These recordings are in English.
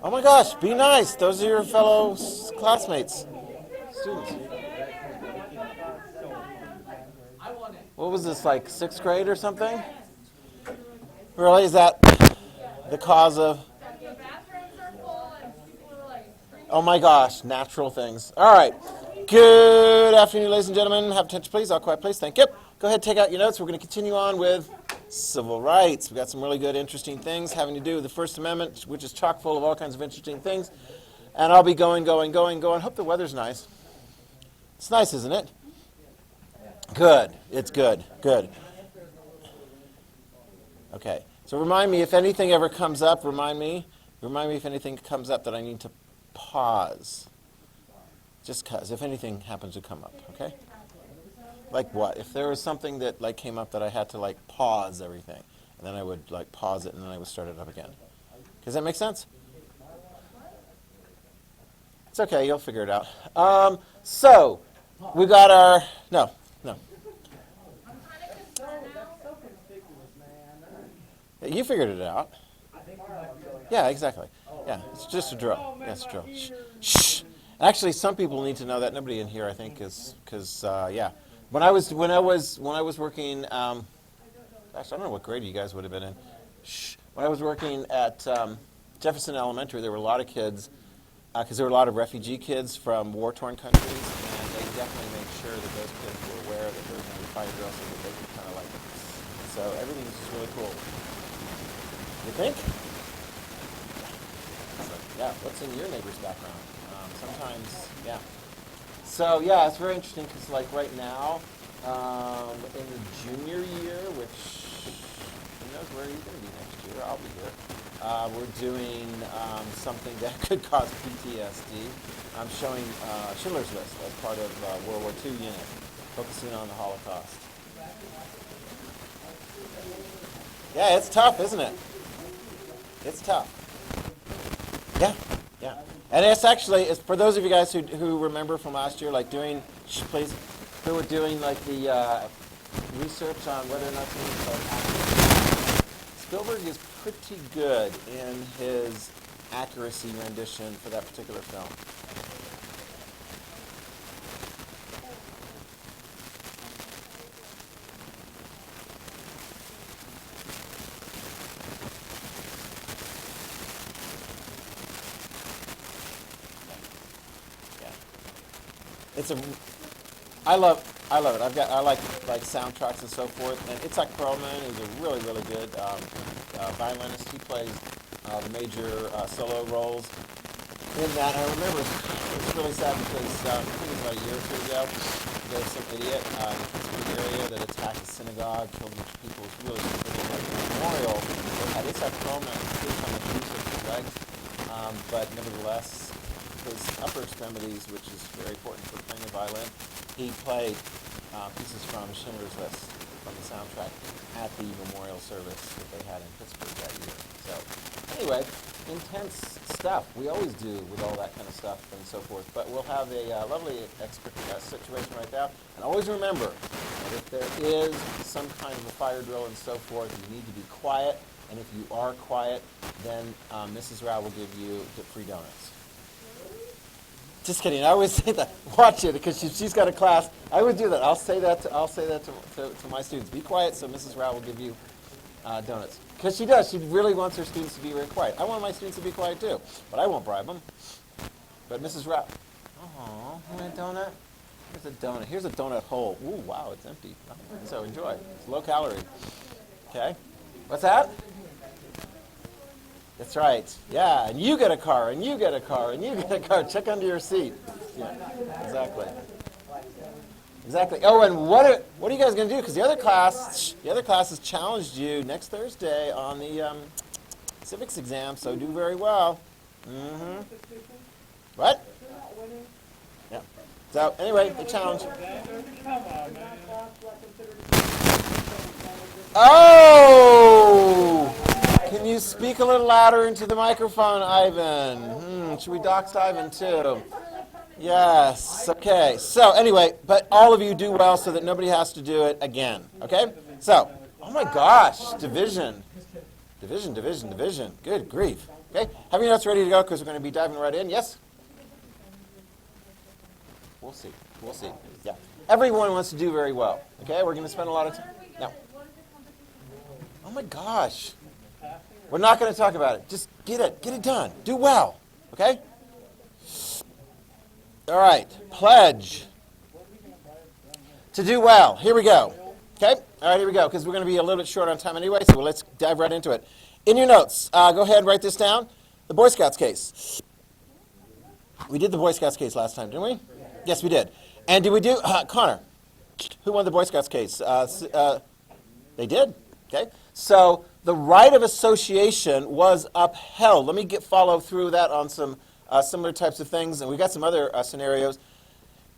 Oh my gosh, be nice. Those are your fellow classmates, students. What was this, like 6th grade or something? Really? Is that the cause of? Oh my gosh, natural things. All right. Good afternoon, ladies and gentlemen. Have attention, please. All quiet, please. Thank you. Go ahead, take out your notes. We're going to continue on with civil rights. We've got some really good, interesting things having to do with the First Amendment, which is chock full of all kinds of interesting things. And I'll be going. Hope the weather's nice. It's nice, isn't it? Good. It's good. Good. Okay. So remind me if anything ever comes up. Remind me if anything comes up that I need to pause. Just because, if anything happens to come up, okay? Like what? If there was something that like came up that I had to like pause everything, and then I would like pause it, and then I would start it up again. Does that make sense? It's okay, you'll figure it out. So, we got our, no. You figured it out. Yeah, exactly. Yeah, it's just a drill. Yeah, it's a drill. Shh. Actually, some people need to know that. Nobody in here, I think, because yeah. When I was working, gosh, I don't know what grade you guys would have been in. Shh. When I was working at Jefferson Elementary, there were a lot of kids, because there were a lot of refugee kids from war-torn countries, and they definitely made sure that those kids were aware that there was going to be fire drills so that they could kind of like, so everything was just really cool. You think? Yeah, what's in your neighbor's background? Sometimes, yeah. So, yeah, it's very interesting because, like, right now, in the junior year, which, who knows where you're going to be next year? I'll be here. We're doing something that could cause PTSD. I'm showing Schindler's List as part of World War II unit, focusing on the Holocaust. Yeah, it's tough, isn't it? It's tough. Yeah. And it's actually, it's for those of you guys who remember from last year, like doing, please, who were doing like the research on whether or not something's like accurate. Spielberg is pretty good in his accuracy rendition for that particular film. I love it. I like soundtracks and so forth. And Itzhak Perlman is a really, really good violinist. He plays the major solo roles in that. I remember it was really sad because I think it was about a year or two ago, there was some idiot in the Pittsburgh area that attacked a synagogue, killed a bunch of people. It was really stupid. Like a memorial, they had Itzhak Perlman on the use of his legs, but nevertheless, his upper extremities, which is very important for playing the violin, he played pieces from Schindler's List from the soundtrack at the memorial service that they had in Pittsburgh that year. So anyway, intense stuff. We always do with all that kind of stuff and so forth. But we'll have a lovely situation right now. And always remember that if there is some kind of a fire drill and so forth, you need to be quiet. And if you are quiet, then Mrs. Rao will give you the free donuts. Just kidding. I always say that. Watch it, because she's got a class. I would do that. I'll say that to my students. Be quiet, so Mrs. Rao will give you donuts. Because she does. She really wants her students to be very quiet. I want my students to be quiet too, but I won't bribe them. But Mrs. Rao, oh, want a donut? Here's a donut. Here's a donut hole. Ooh, wow, it's empty. So enjoy. It's low calorie. Okay. What's that? That's right. Yeah, and you get a car, and you get a car, and you get a car. Check under your seat. Yeah, exactly. Exactly. Oh, and what are you guys going to do? Because the other class has challenged you next Thursday on the civics exam, so do very well. Mm-hmm. What? Yeah. So anyway, the challenge. Oh! Can you speak a little louder into the microphone, Ivan? Should we dox Ivan too? Yes. Okay. So anyway, but all of you do well so that nobody has to do it again. Okay? So, oh my gosh, division. Division, division, division. Good grief. Okay, have your notes ready to go because we're going to be diving right in. Yes? We'll see. We'll see. Yeah. Everyone wants to do very well. Okay, we're going to spend a lot of time. No. Oh my gosh. We're not going to talk about it. Just get it done. Do well. Okay? All right. Pledge to do well. Here we go. Okay? All right, here we go, because we're going to be a little bit short on time anyway, so let's dive right into it. In your notes, go ahead and write this down. The Boy Scouts case. We did the Boy Scouts case last time, didn't we? Yes, we did. And did we do, Connor, who won the Boy Scouts case? They did. Okay? So the right of association was upheld. Let me follow through that on some similar types of things, and we've got some other scenarios.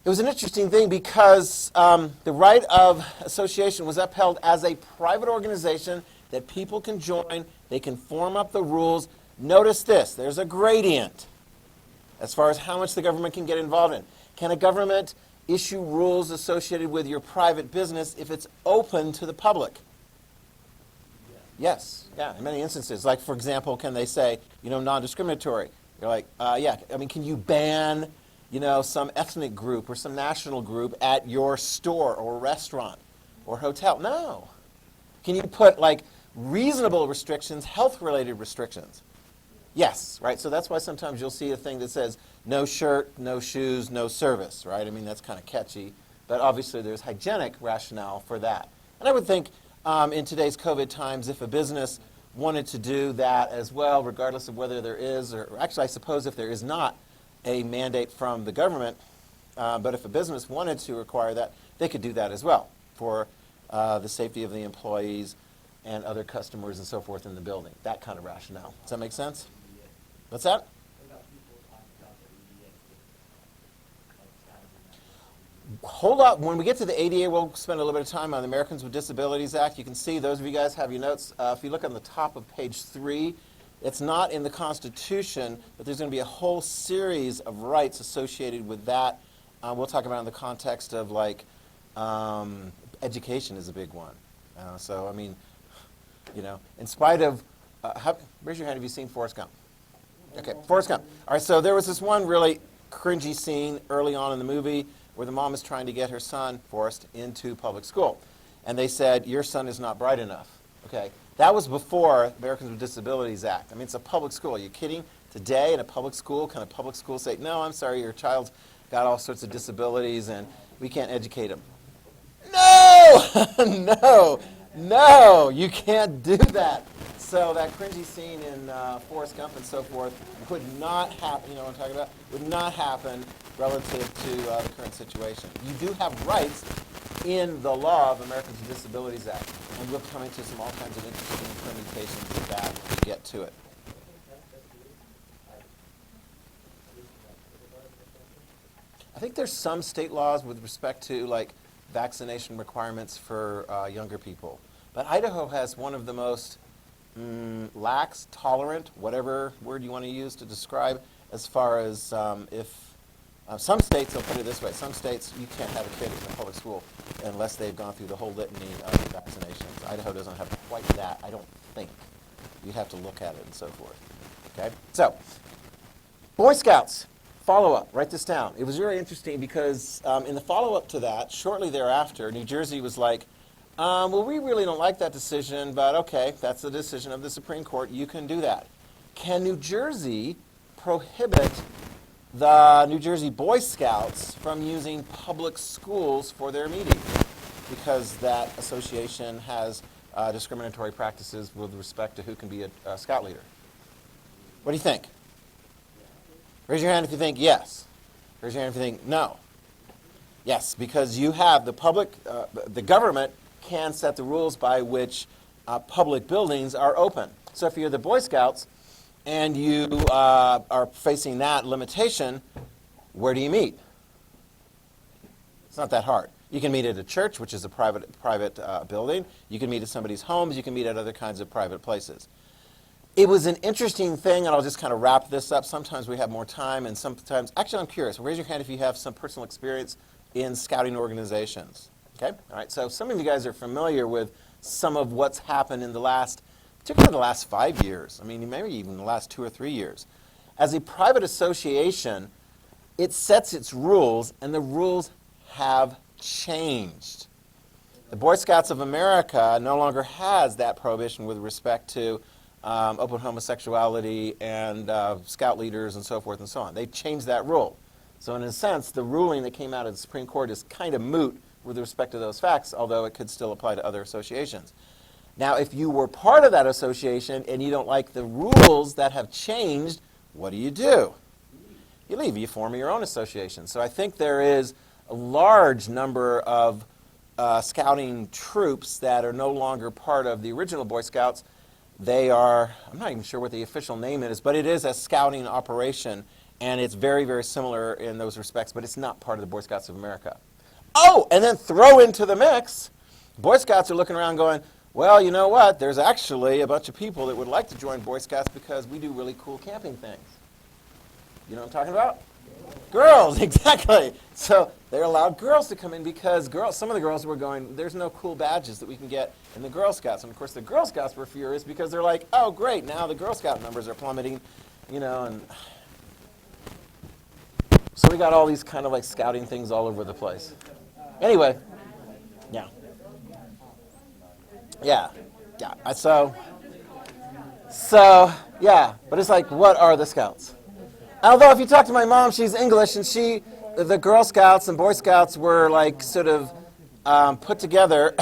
It was an interesting thing because the right of association was upheld as a private organization that people can join. They can form up the rules. Notice this. There's a gradient as far as how much the government can get involved in. Can a government issue rules associated with your private business if it's open to the public? Yes. Yeah, in many instances. Like, for example, can they say, non-discriminatory? You're like, yeah. I mean, can you ban some ethnic group or some national group at your store or restaurant or hotel? No. Can you put, reasonable restrictions, health-related restrictions? Yes, right? So that's why sometimes you'll see a thing that says, no shirt, no shoes, no service, right? I mean, that's kind of catchy. But obviously there's hygienic rationale for that. And I would think in today's COVID times, if a business wanted to do that as well, regardless of whether there is, or actually I suppose if there is not a mandate from the government, but if a business wanted to require that, they could do that as well for the safety of the employees and other customers and so forth in the building. That kind of rationale. Does that make sense? What's that? Hold up. When we get to the ADA, we'll spend a little bit of time on the Americans with Disabilities Act. You can see, those of you guys have your notes. If you look on the top of page 3, it's not in the Constitution, but there's going to be a whole series of rights associated with that. We'll talk about it in the context of, education is a big one. So, I mean, in spite of, raise your hand if you've seen Forrest Gump. Okay, Forrest Gump. All right, so there was this one really cringy scene early on in the movie where the mom is trying to get her son, Forrest, into public school. And they said, your son is not bright enough. Okay, that was before Americans with Disabilities Act. I mean, it's a public school. Are you kidding? Today in a public school, can a public school say, no, I'm sorry, your child's got all sorts of disabilities and we can't educate him? No! No, you can't do that. So that cringy scene in Forrest Gump and so forth would not happen, what I'm talking about, would not happen relative to the current situation. You do have rights in the law of Americans with Disabilities Act, and we'll come into all kinds of interesting permutations of that when we get to it. I think there's some state laws with respect to vaccination requirements for younger people. But Idaho has one of the most lax, tolerant, whatever word you want to use to describe, as far as if some states, I'll put it this way, some states you can't have a kid in a public school unless they've gone through the whole litany of vaccinations. Idaho doesn't have quite that, I don't think. You'd have to look at it and so forth. Okay? So, Boy Scouts. Follow-up, write this down. It was really interesting because in the follow-up to that, shortly thereafter, New Jersey was like, well, we really don't like that decision, but okay, that's the decision of the Supreme Court. You can do that. Can New Jersey prohibit the New Jersey Boy Scouts from using public schools for their meetings because that association has discriminatory practices with respect to who can be a scout leader? What do you think? Raise your hand if you think yes. Raise your hand if you think no. Yes, because you have the public, the government can set the rules by which public buildings are open. So if you're the Boy Scouts and you are facing that limitation, where do you meet? It's not that hard. You can meet at a church, which is a private building. You can meet at somebody's homes. You can meet at other kinds of private places. It was an interesting thing, and I'll just kind of wrap this up. Sometimes we have more time, and sometimes, actually I'm curious. Raise your hand if you have some personal experience in scouting organizations. Okay? All right, so some of you guys are familiar with some of what's happened in the last particularly in the last 5 years, I mean, maybe even the last 2 or 3 years, as a private association, it sets its rules, and the rules have changed. The Boy Scouts of America no longer has that prohibition with respect to open homosexuality and scout leaders and so forth and so on. They changed that rule. So in a sense, the ruling that came out of the Supreme Court is kind of moot with respect to those facts, although it could still apply to other associations. Now, if you were part of that association and you don't like the rules that have changed, what do? You leave. You form your own association. So I think there is a large number of scouting troops that are no longer part of the original Boy Scouts. They are, I'm not even sure what the official name is, but it is a scouting operation, and it's very, very similar in those respects, but it's not part of the Boy Scouts of America. Oh, and then throw into the mix, Boy Scouts are looking around going, well, you know what? There's actually a bunch of people that would like to join Boy Scouts because we do really cool camping things. You know what I'm talking about? Girls, exactly. So they allowed girls to come in because some of the girls were going, there's no cool badges that we can get in the Girl Scouts. And of course the Girl Scouts were furious because they're like, oh great, now the Girl Scout numbers are plummeting, you know, and so we got all these kind of like scouting things all over the place. Anyway, yeah. So yeah, but it's like, what are the Scouts? Although if you talk to my mom, she's English, and the Girl Scouts and Boy Scouts were like sort of put together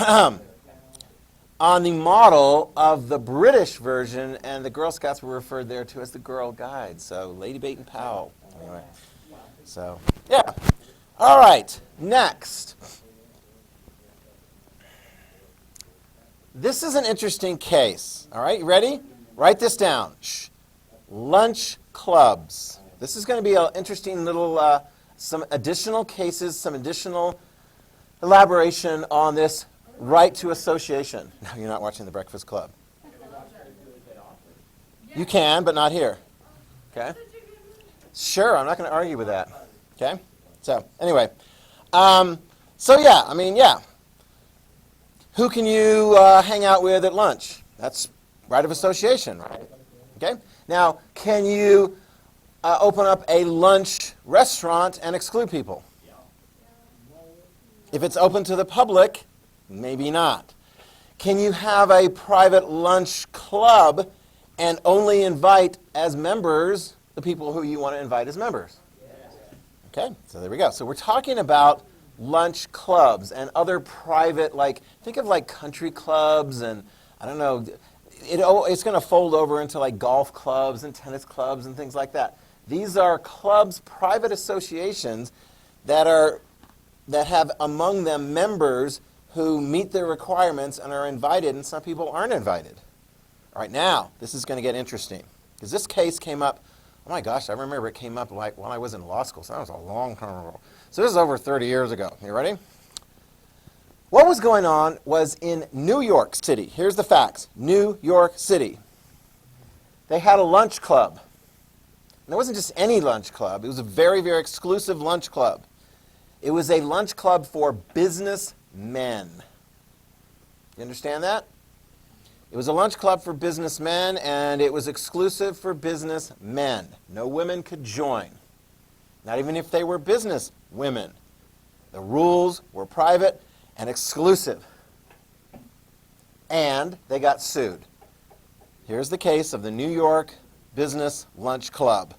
on the model of the British version, and the Girl Scouts were referred there to as the Girl Guides. So Lady Baton Powell. Anyway, so yeah. All right, next. This is an interesting case. All right, you ready? Write this down. Shh. Lunch clubs. This is going to be an interesting little, some additional cases, some additional elaboration on this right to association. No, you're not watching The Breakfast Club. You can, but not here. Okay? Sure, I'm not going to argue with that. Okay? So, anyway. So, yeah, I mean, yeah. Who can you hang out with at lunch? That's right of association, right? Okay? Now, can you open up a lunch restaurant and exclude people? If it's open to the public, maybe not. Can you have a private lunch club and only invite as members the people who you want to invite as members? Okay, so there we go. So we're talking about lunch clubs and other private, like, think of like country clubs and, I don't know, it's going to fold over into like golf clubs and tennis clubs and things like that. These are clubs, private associations that have among them members who meet their requirements and are invited, and some people aren't invited. All right, now, this is going to get interesting. Because this case came up, oh my gosh, I remember it came up like when I was in law school, so that was a long time ago. So this is over 30 years ago. You ready? What was going on was in New York City. Here's the facts. New York City. They had a lunch club. And it wasn't just any lunch club. It was a very, very exclusive lunch club. It was a lunch club for businessmen. You understand that? It was a lunch club for businessmen, and it was exclusive for businessmen. No women could join, not even if they were business women. The rules were private and exclusive. And they got sued. Here's the case of the New York Business Lunch Club.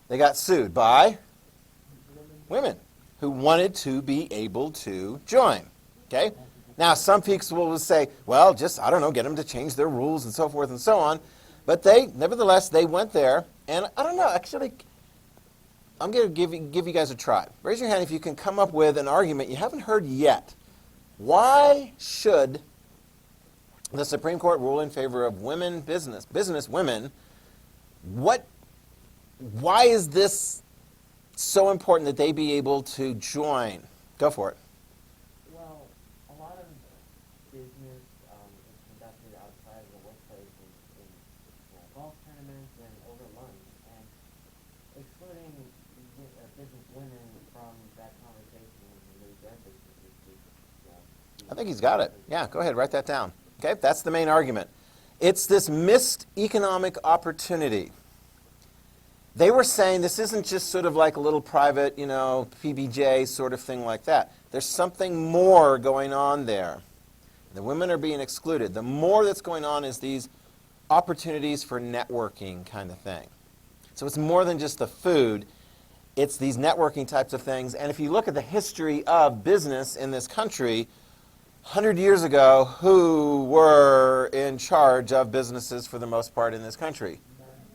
They got sued by women who wanted to be able to join. Okay? Now, some people will say, well, just, I don't know, get them to change their rules and so forth and so on. But nevertheless, they went there, and I don't know, actually, I'm going to give you guys a try. Raise your hand if you can come up with an argument you haven't heard yet. Why should the Supreme Court rule in favor of women business women? Why is this so important that they be able to join? Go for it. Well, a lot of business is conducted outside of the workplace in golf tournaments and over lunch, and excluding business women from that conversation is really their business. I think he's got it. Yeah, go ahead, write that down. Okay, that's the main argument. It's this missed economic opportunity. They were saying this isn't just sort of like a little private, PBJ sort of thing like that. There's something more going on there. The women are being excluded. The more that's going on is these opportunities for networking kind of thing. So it's more than just the food. It's these networking types of things. And if you look at the history of business in this country, 100 years ago, who were in charge of businesses for the most part in this country?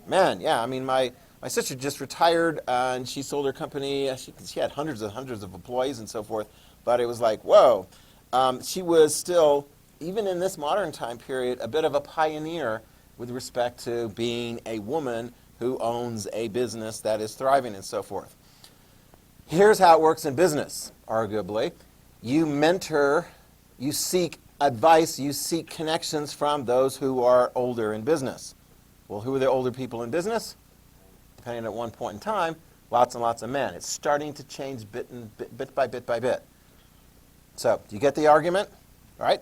Men, yeah. I mean, my sister just retired, and she sold her company. She had hundreds and hundreds of employees and so forth, but it was like, whoa. She was still, even in this modern time period, a bit of a pioneer with respect to being a woman who owns a business that is thriving and so forth. Here's how it works in business, arguably. You mentor, you seek advice, you seek connections from those who are older in business. Well, who are the older people in business? Depending at one point in time, lots and lots of men. It's starting to change bit by bit by bit. So, do you get the argument? All right?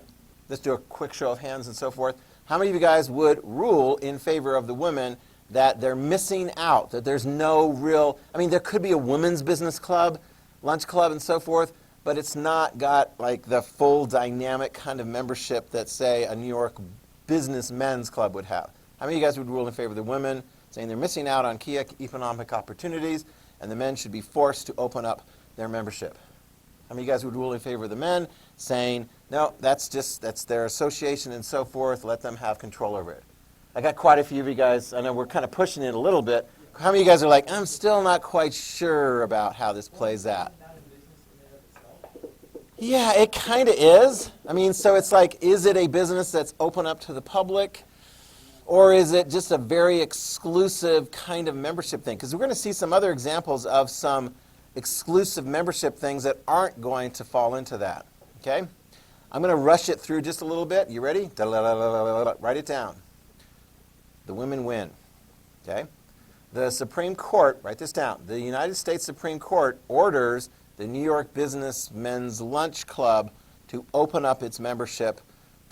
Let's do a quick show of hands and so forth. How many of you guys would rule in favor of the women that they're missing out, that there's no real, there could be a women's business club, lunch club and so forth, but it's not got like the full dynamic kind of membership that, say, a New York business men's club would have. How many of you guys would rule in favor of the women, saying they're missing out on key economic opportunities, and the men should be forced to open up their membership? How many of you guys would rule in favor of the men, saying, no, that's their association and so forth, let them have control over it? I got quite a few of you guys. I know we're kind of pushing it a little bit. How many of you guys are like, I'm still not quite sure about how this plays out? Yeah, it kind of is. So it's like, is it a business that's open up to the public? Or is it just a very exclusive kind of membership thing? Because we're going to see some other examples of some exclusive membership things that aren't going to fall into that. Okay? I'm going to rush it through just a little bit. You ready? Write it down. The women win. Okay? The Supreme Court, write this down, the United States Supreme Court orders the New York Business Men's Lunch Club to open up its membership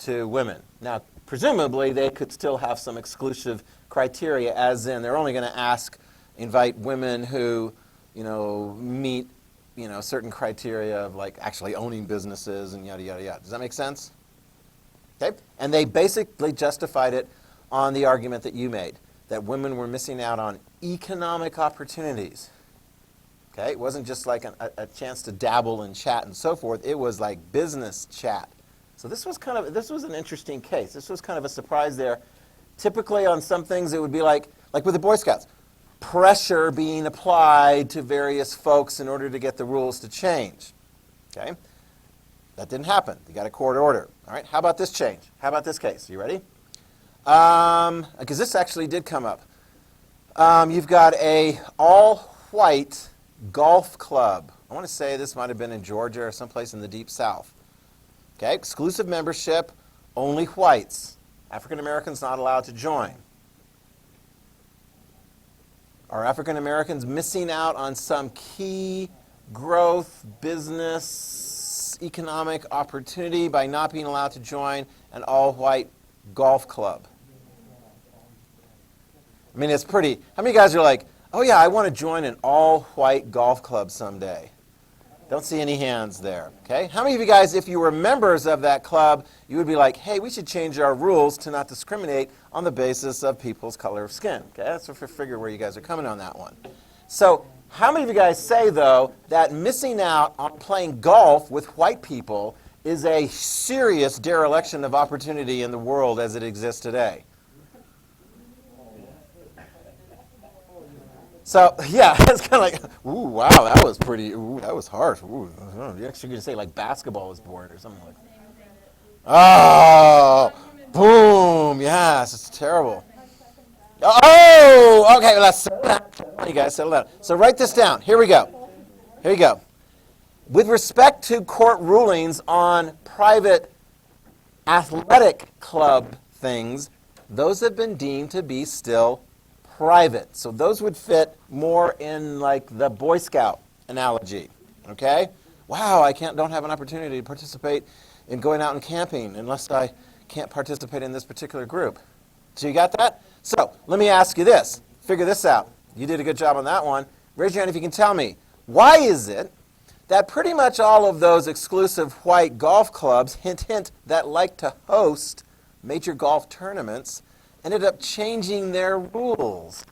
to women. Now, presumably, they could still have some exclusive criteria, as in they're only going to invite women who, meet, certain criteria of like actually owning businesses and yada, yada, yada. Does that make sense? Okay? And they basically justified it on the argument that you made, that women were missing out on economic opportunities. Okay? It wasn't just like a chance to dabble and chat and so forth. It was like business chat. So this was an interesting case. This was kind of a surprise there. Typically on some things it would be like with the Boy Scouts, pressure being applied to various folks in order to get the rules to change. Okay? That didn't happen. You got a court order. All right? How about this change? How about this case? You ready? Because this actually did come up. You've got a all-white golf club. I want to say this might have been in Georgia or someplace in the deep south. Okay, exclusive membership, only whites. African Americans not allowed to join. Are African Americans missing out on some key growth, business, economic opportunity by not being allowed to join an all-white golf club? It's pretty. How many guys are like, oh yeah, I want to join an all-white golf club someday? Don't see any hands there. Okay? How many of you guys, if you were members of that club, you would be like, hey, we should change our rules to not discriminate on the basis of people's color of skin? Okay? That's a figure where you guys are coming on that one. So, how many of you guys say, though, that missing out on playing golf with white people is a serious dereliction of opportunity in the world as it exists today? So, yeah, it's kind of like, ooh, wow, that was pretty, ooh, that was harsh. Ooh, you're actually going to say, like, basketball was bored or something like that. Oh, boom, yes, it's terrible. Oh, okay, let's settle down. You guys settle down. So write this down. Here we go. Here you go. With respect to court rulings on private athletic club things, those have been deemed to be still private. So those would fit more in like the Boy Scout analogy. Okay? Wow, don't have an opportunity to participate in going out and camping unless I can't participate in this particular group. So you got that? So let me ask you this. Figure this out. You did a good job on that one. Raise your hand if you can tell me. Why is it that pretty much all of those exclusive white golf clubs, hint, hint, that like to host major golf tournaments, ended up changing their rules?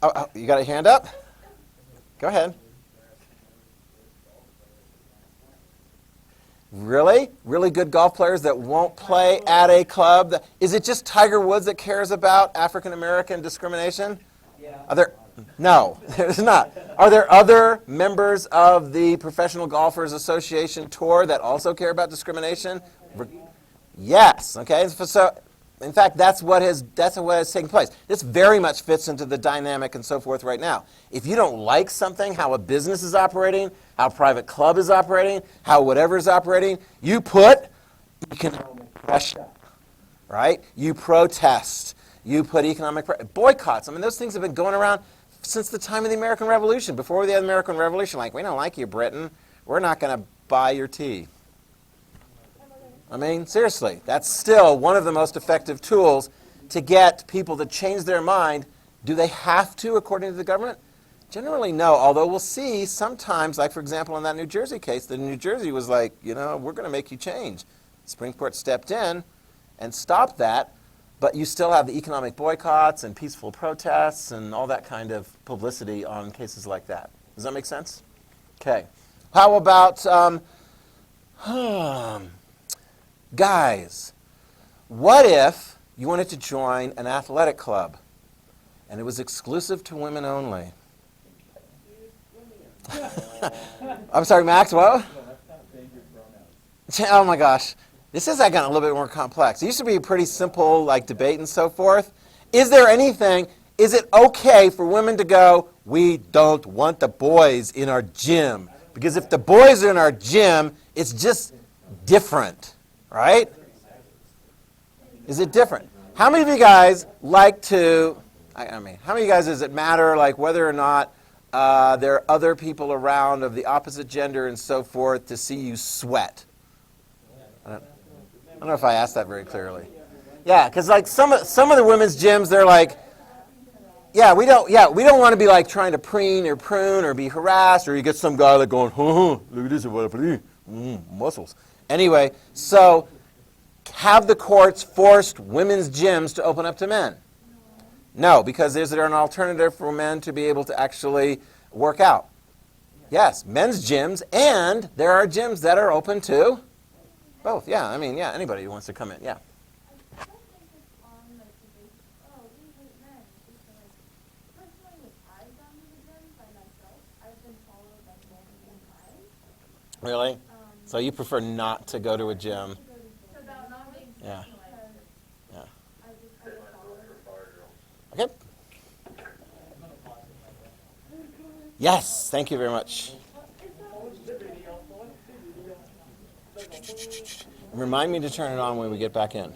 Oh, you got a hand up? Go ahead. Really? Really good golf players that won't play at a club? Is it just Tiger Woods that cares about African American discrimination? Yeah. Are there? No, there's not. Are there other members of the Professional Golfers Association Tour that also care about discrimination? Yes. Okay. So, in fact, that's what has taken place. This very much fits into the dynamic and so forth right now. If you don't like something, how a business is operating, how a private club is operating, how whatever is operating, you put economic pressure, right? You protest. You put economic boycotts. I mean, those things have been going around since the time of the American Revolution. Before the American Revolution, like, we don't like you, Britain. We're not going to buy your tea. I mean, seriously, that's still one of the most effective tools to get people to change their mind. Do they have to, according to the government? Generally, no, although we'll see sometimes, like, for example, in that New Jersey case, the New Jersey was like, you know, we're going to make you change. The Supreme Court stepped in and stopped that, but you still have the economic boycotts and peaceful protests and all that kind of publicity on cases like that. Does that make sense? Okay. How about... guys, what if you wanted to join an athletic club and it was exclusive to women only? I'm sorry, Max, what? Oh my gosh. This has gotten a little bit more complex. It used to be a pretty simple debate and so forth. Is there anything, is it okay for women to go, we don't want the boys in our gym? Because if the boys are in our gym, it's just different. Right? Is it different? How many of you guys like to, how many of you guys does it matter whether or not there are other people around of the opposite gender and so forth to see you sweat? I don't know if I asked that very clearly. Yeah, because some of the women's gyms, they're like, we don't want to be trying to preen or prune or be harassed, or you get some guy going, look at this, muscles. Anyway, so have the courts forced women's gyms to open up to men? No, because is there an alternative for men to be able to actually work out? Yes, men's gyms, and there are gyms that are open to both. Yeah, I mean, anybody who wants to come in, yeah. I don't think it's on the base, we hate men. It's personally, I've gone to the gym by myself. I've been followed multiple times. Really? So you prefer not to go to a gym? Yeah. Yeah. Okay. Yes, thank you very much. Remind me to turn it on when we get back in.